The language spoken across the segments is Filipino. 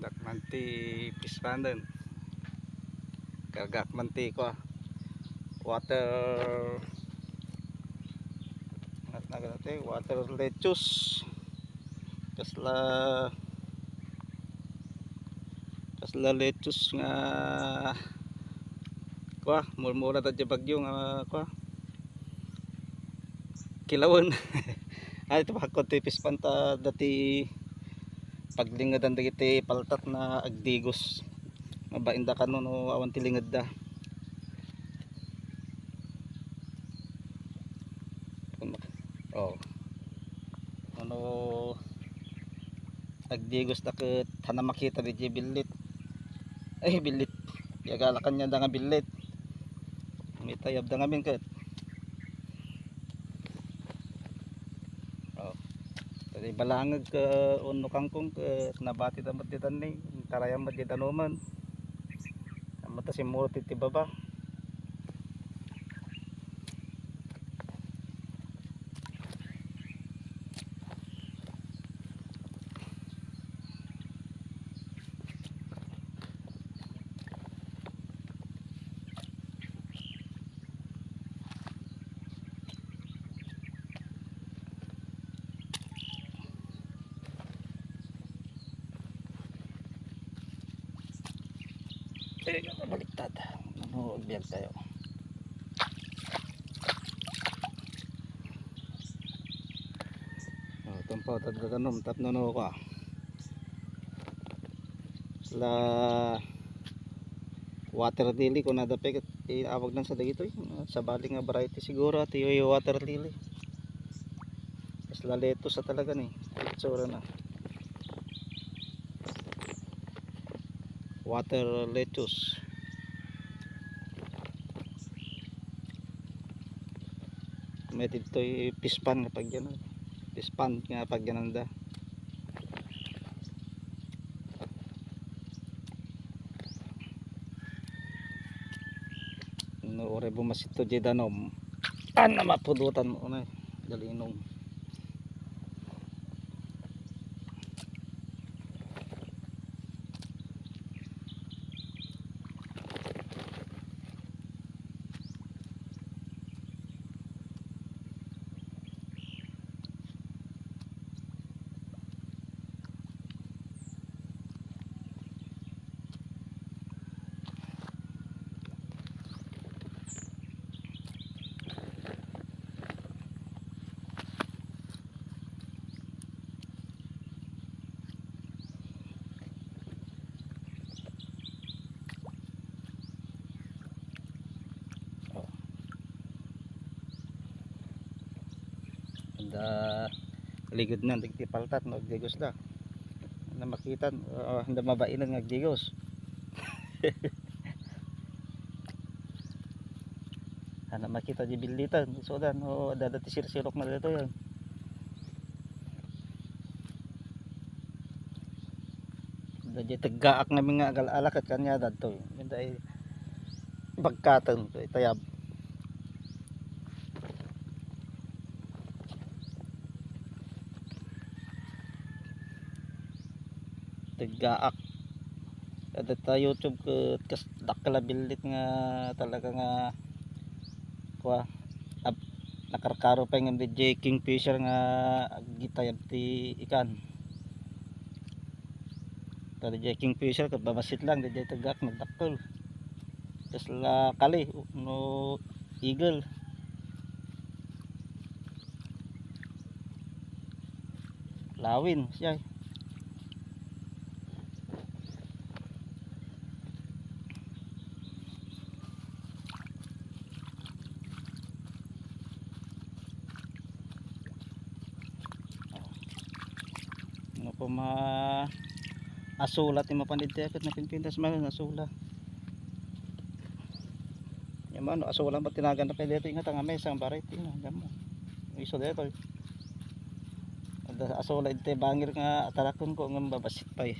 Dakmanti pispanen kagak manti ko water water lettuce kasla kasla lettuce nga kwa murmura ta bagyo nga kwa kilawon. Ay ito pa ko tipis panta dati paglingadan dagiti paltat na agdigos mabainda kanon o awan tilingad da. Oh. Ano agdigos daket hana makita di bilit. Ay bilit. Yagala kanya da nga bilit. May tayab da nga min ket. Oh. Tadi balangag ke uno kangkong ke nabati damat ditan ni tarayam di tanuman. Mata si muro ti baba. Baliktad. Ano biyag tayo. Oh, tumpo tad tanom tapno no ko. La water lily ko na dapat iawag lang sa dagito sa baling nga variety siguro at yung water lily. Mas laleto sa talaga ni. Itsura na. Water lettuce. May dito pispan kapag yan. Pispan nga pag gananda. No ore bumasito di danom. Ana mapudutan mo na dalinom. Da ligid na digti paltat no digos da na makita handa mabainan nga digos. Hana makita di bilitan so dan o dadati sirok na dito yan. Dadya tagaak na mga agal-alak at kanya dadto yun ay bagkatan to itayab. Tagaak ada ta YouTube ke kas dakla bilit nga talaga nga kwa nakarkaro pa ng DJ Kingfisher nga gitayab ti ikan. Tadi DJ Kingfisher kat babasit lang DJ tagak nagdakkel. Tapos la kali no eagle. Lawin siya. Ano po asula ti mapandid ket na pinpintas man asula. Yaman asula ba tinagan na pwede ito ingat ang mesa ang variety na damo. Iso dito. Ada asula ite bangir nga atarakon ko ngam babasit pay.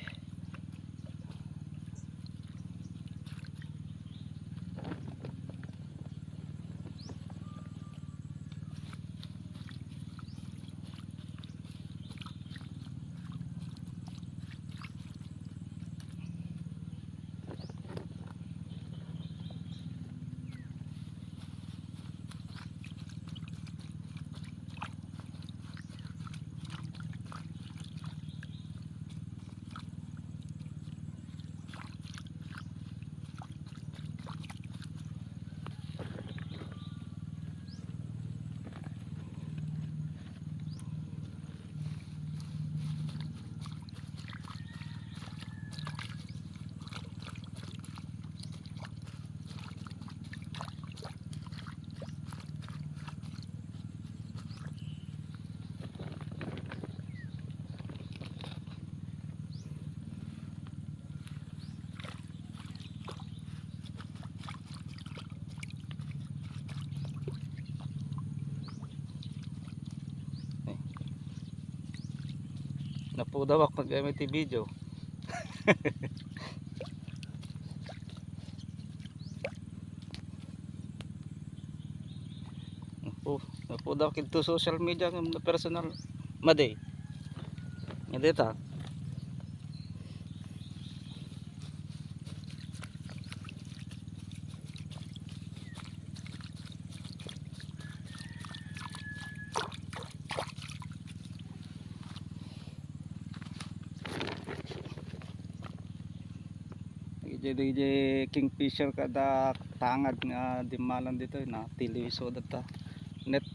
Napudawak pag-gamit yung video. Napudawak ito social media ng personal. Maday. Hindi ta. DJ Kingfisher kada tangad nga dimalan dito na tiliso data net.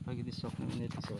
Pag disok na minute so.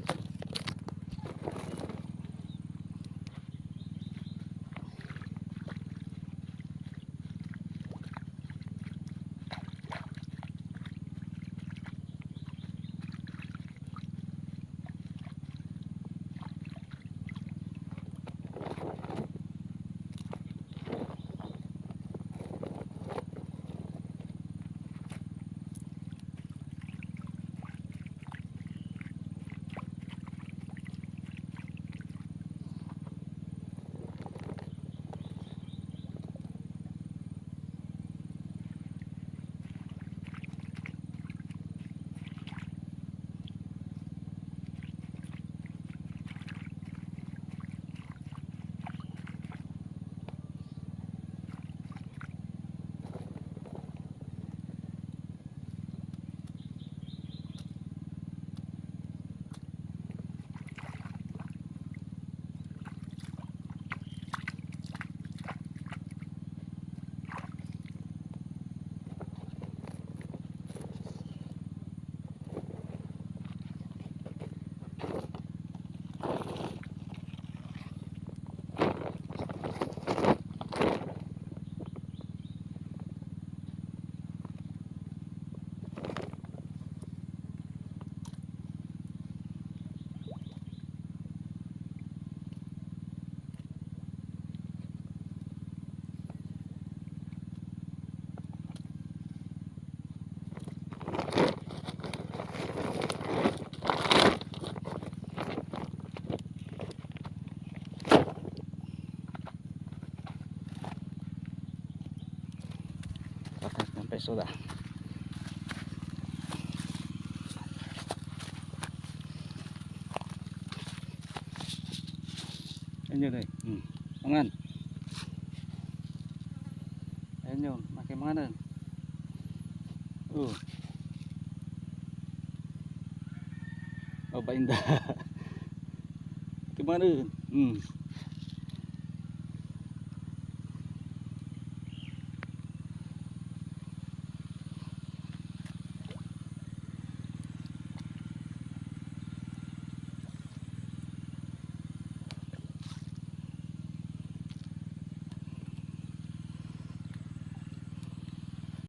Patay ng peso da. Ayan yun eh. Mangan. Ayan yun. Makimanganan. Oh, bainda. Kimanganan.